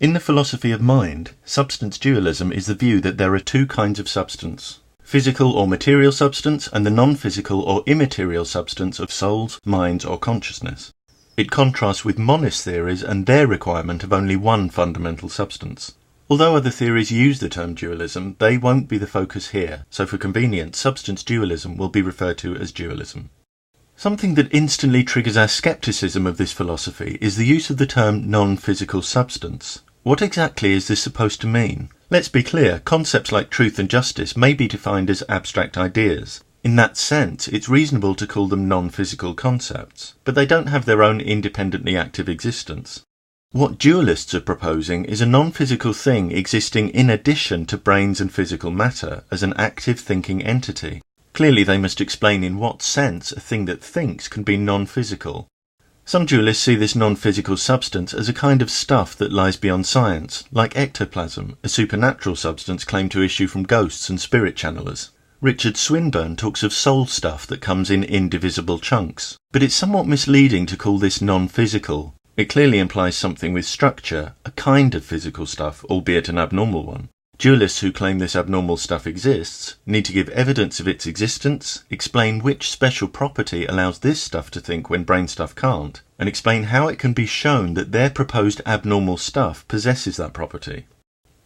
In the philosophy of mind, substance dualism is the view that there are two kinds of substance: physical or material substance and the non-physical or immaterial substance of souls, minds or consciousness. It contrasts with monist theories and their requirement of only one fundamental substance. Although other theories use the term dualism, they won't be the focus here, so for convenience, substance dualism will be referred to as dualism. Something that instantly triggers our skepticism of this philosophy is the use of the term non-physical substance. What exactly is this supposed to mean? Let's be clear, concepts like truth and justice may be defined as abstract ideas. In that sense, it's reasonable to call them non-physical concepts, but they don't have their own independently active existence. What dualists are proposing is a non-physical thing existing in addition to brains and physical matter as an active thinking entity. Clearly they must explain in what sense a thing that thinks can be non-physical. Some dualists see this non-physical substance as a kind of stuff that lies beyond science, like ectoplasm, a supernatural substance claimed to issue from ghosts and spirit channelers. Richard Swinburne talks of soul stuff that comes in indivisible chunks, but it's somewhat misleading to call this non-physical. It clearly implies something with structure, a kind of physical stuff, albeit an abnormal one. Dualists who claim this abnormal stuff exists need to give evidence of its existence, explain which special property allows this stuff to think when brain stuff can't, and explain how it can be shown that their proposed abnormal stuff possesses that property.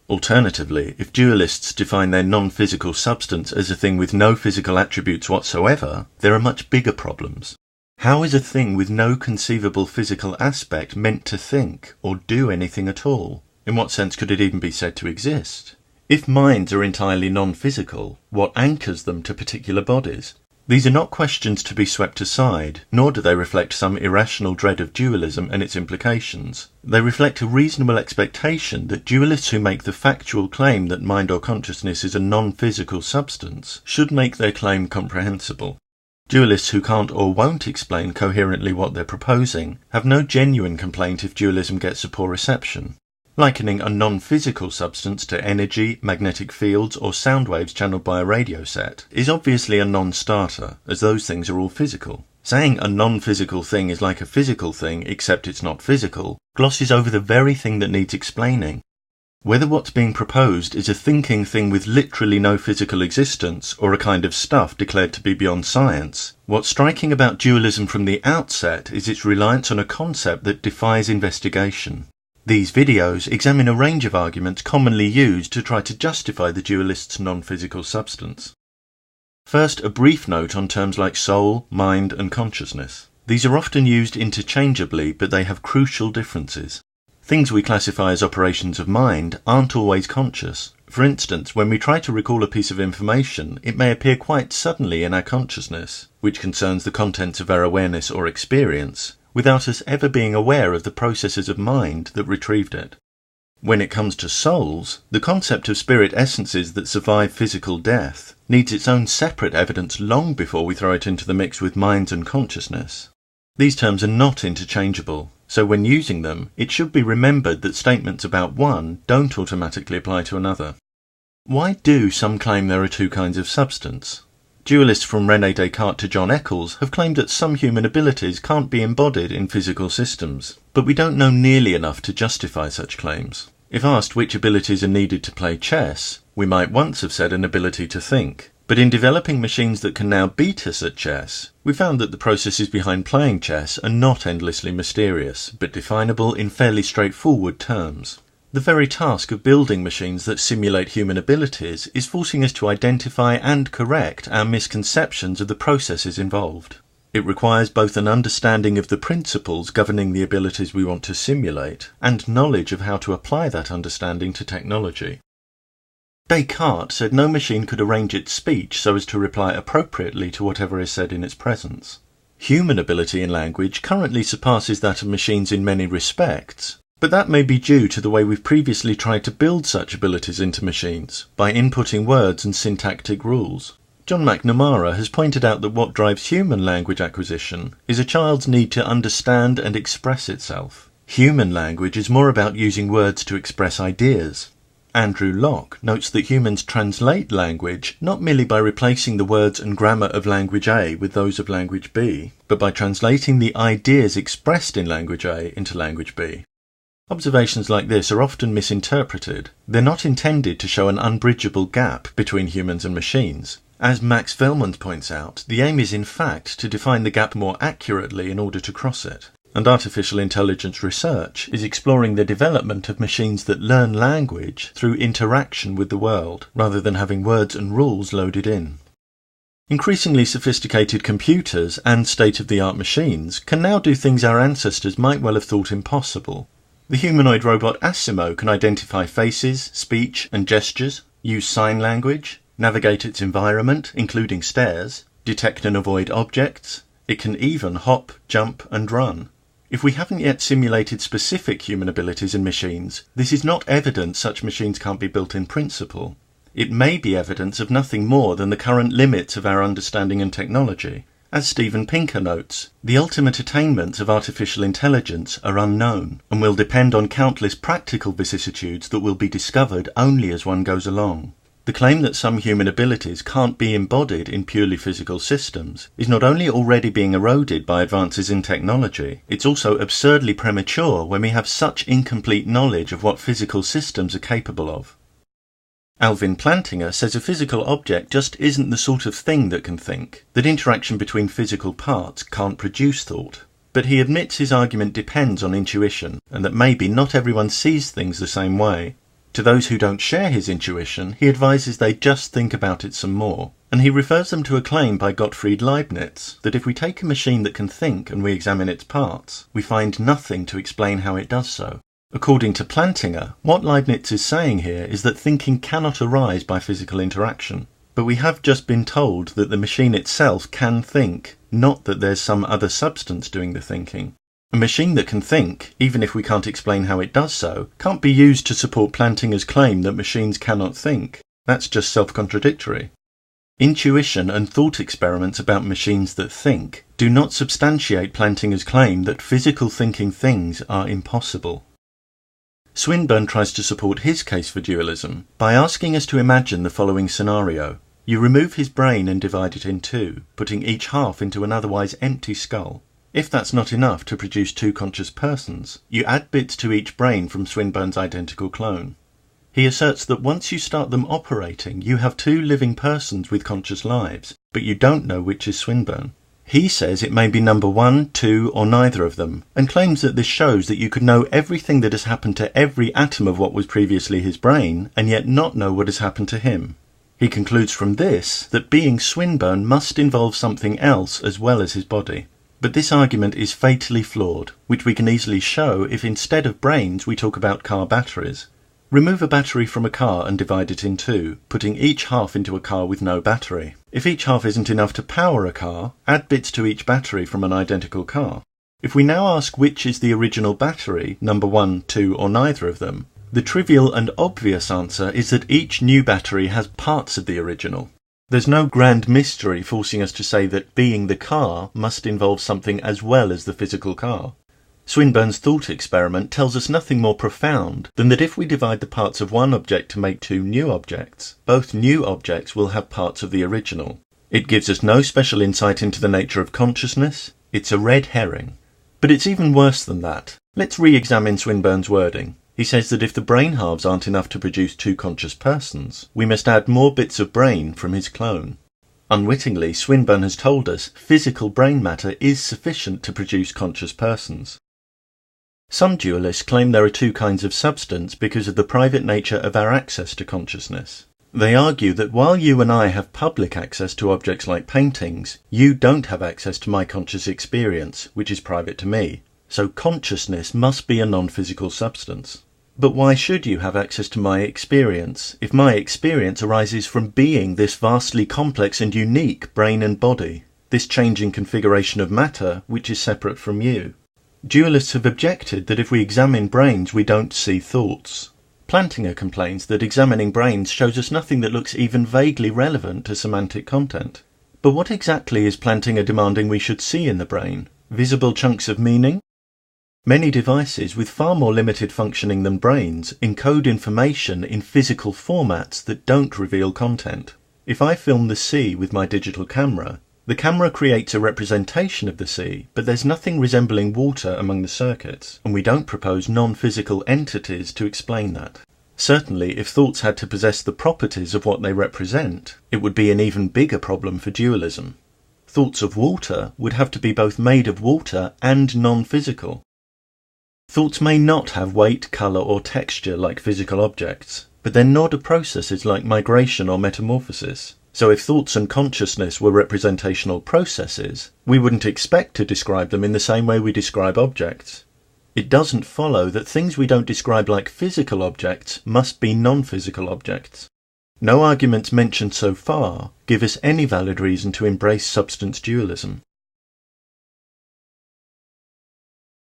Alternatively, if dualists define their non-physical substance as a thing with no physical attributes whatsoever, there are much bigger problems. How is a thing with no conceivable physical aspect meant to think or do anything at all? In what sense could it even be said to exist? If minds are entirely non-physical, what anchors them to particular bodies? These are not questions to be swept aside, nor do they reflect some irrational dread of dualism and its implications. They reflect a reasonable expectation that dualists who make the factual claim that mind or consciousness is a non-physical substance should make their claim comprehensible. Dualists who can't or won't explain coherently what they're proposing have no genuine complaint if dualism gets a poor reception. Likening a non-physical substance to energy, magnetic fields, or sound waves channeled by a radio set is obviously a non-starter, as those things are all physical. Saying a non-physical thing is like a physical thing except it's not physical glosses over the very thing that needs explaining. Whether what's being proposed is a thinking thing with literally no physical existence or a kind of stuff declared to be beyond science, what's striking about dualism from the outset is its reliance on a concept that defies investigation. These videos examine a range of arguments commonly used to try to justify the dualist's non-physical substance. First, a brief note on terms like soul, mind, and consciousness. These are often used interchangeably, but they have crucial differences. Things we classify as operations of mind aren't always conscious. For instance, when we try to recall a piece of information, it may appear quite suddenly in our consciousness, which concerns the contents of our awareness or experience, without us ever being aware of the processes of mind that retrieved it. When it comes to souls, the concept of spirit essences that survive physical death needs its own separate evidence long before we throw it into the mix with minds and consciousness. These terms are not interchangeable, so when using them, it should be remembered that statements about one don't automatically apply to another. Why do some claim there are two kinds of substance? Dualists from René Descartes to John Eccles have claimed that some human abilities can't be embodied in physical systems, but we don't know nearly enough to justify such claims. If asked which abilities are needed to play chess, we might once have said an ability to think. But in developing machines that can now beat us at chess, we found that the processes behind playing chess are not endlessly mysterious, but definable in fairly straightforward terms. The very task of building machines that simulate human abilities is forcing us to identify and correct our misconceptions of the processes involved. It requires both an understanding of the principles governing the abilities we want to simulate, and knowledge of how to apply that understanding to technology. Descartes said no machine could arrange its speech so as to reply appropriately to whatever is said in its presence. Human ability in language currently surpasses that of machines in many respects, but that may be due to the way we've previously tried to build such abilities into machines, by inputting words and syntactic rules. John McNamara has pointed out that what drives human language acquisition is a child's need to understand and express itself. Human language is more about using words to express ideas. Andrew Locke notes that humans translate language not merely by replacing the words and grammar of language A with those of language B, but by translating the ideas expressed in language A into language B. Observations like this are often misinterpreted. They're not intended to show an unbridgeable gap between humans and machines. As Max Velmond points out, the aim is in fact to define the gap more accurately in order to cross it. And artificial intelligence research is exploring the development of machines that learn language through interaction with the world, rather than having words and rules loaded in. Increasingly sophisticated computers and state-of-the-art machines can now do things our ancestors might well have thought impossible. The humanoid robot Asimo can identify faces, speech and gestures, use sign language, navigate its environment, including stairs, detect and avoid objects. It can even hop, jump and run. If we haven't yet simulated specific human abilities in machines, this is not evidence such machines can't be built in principle. It may be evidence of nothing more than the current limits of our understanding and technology. As Steven Pinker notes, the ultimate attainments of artificial intelligence are unknown and will depend on countless practical vicissitudes that will be discovered only as one goes along. The claim that some human abilities can't be embodied in purely physical systems is not only already being eroded by advances in technology, it's also absurdly premature when we have such incomplete knowledge of what physical systems are capable of. Alvin Plantinga says a physical object just isn't the sort of thing that can think, that interaction between physical parts can't produce thought. But he admits his argument depends on intuition, and that maybe not everyone sees things the same way. To those who don't share his intuition, he advises they just think about it some more, and he refers them to a claim by Gottfried Leibniz that if we take a machine that can think and we examine its parts, we find nothing to explain how it does so. According to Plantinga, what Leibniz is saying here is that thinking cannot arise by physical interaction. But we have just been told that the machine itself can think, not that there's some other substance doing the thinking. A machine that can think, even if we can't explain how it does so, can't be used to support Plantinga's claim that machines cannot think. That's just self-contradictory. Intuition and thought experiments about machines that think do not substantiate Plantinga's claim that physical thinking things are impossible. Swinburne tries to support his case for dualism by asking us to imagine the following scenario. You remove his brain and divide it in two, putting each half into an otherwise empty skull. If that's not enough to produce two conscious persons, you add bits to each brain from Swinburne's identical clone. He asserts that once you start them operating, you have two living persons with conscious lives, but you don't know which is Swinburne. He says it may be number 1, 2, or neither of them, and claims that this shows that you could know everything that has happened to every atom of what was previously his brain, and yet not know what has happened to him. He concludes from this that being Swinburne must involve something else as well as his body. But this argument is fatally flawed, which we can easily show if instead of brains we talk about car batteries. Remove a battery from a car and divide it in two, putting each half into a car with no battery. If each half isn't enough to power a car, add bits to each battery from an identical car. If we now ask which is the original battery, number 1, 2, or neither of them, the trivial and obvious answer is that each new battery has parts of the original. There's no grand mystery forcing us to say that being the car must involve something as well as the physical car. Swinburne's thought experiment tells us nothing more profound than that if we divide the parts of one object to make two new objects, both new objects will have parts of the original. It gives us no special insight into the nature of consciousness. It's a red herring. But it's even worse than that. Let's re-examine Swinburne's wording. He says that if the brain halves aren't enough to produce two conscious persons, we must add more bits of brain from his clone. Unwittingly, Swinburne has told us physical brain matter is sufficient to produce conscious persons. Some dualists claim there are two kinds of substance because of the private nature of our access to consciousness. They argue that while you and I have public access to objects like paintings, you don't have access to my conscious experience, which is private to me. So consciousness must be a non-physical substance. But why should you have access to my experience if my experience arises from being this vastly complex and unique brain and body, this changing configuration of matter which is separate from you? Dualists have objected that if we examine brains we don't see thoughts. Plantinga complains that examining brains shows us nothing that looks even vaguely relevant to semantic content. But what exactly is Plantinga demanding we should see in the brain? Visible chunks of meaning? Many devices with far more limited functioning than brains encode information in physical formats that don't reveal content. If I film the sea with my digital camera, The camera creates a representation of the sea, but there's nothing resembling water among the circuits, and we don't propose non-physical entities to explain that. Certainly, if thoughts had to possess the properties of what they represent, it would be an even bigger problem for dualism. Thoughts of water would have to be both made of water and non-physical. Thoughts may not have weight, colour or texture like physical objects, but they're not of processes like migration or metamorphosis. So if thoughts and consciousness were representational processes, we wouldn't expect to describe them in the same way we describe objects. It doesn't follow that things we don't describe like physical objects must be non-physical objects. No arguments mentioned so far give us any valid reason to embrace substance dualism.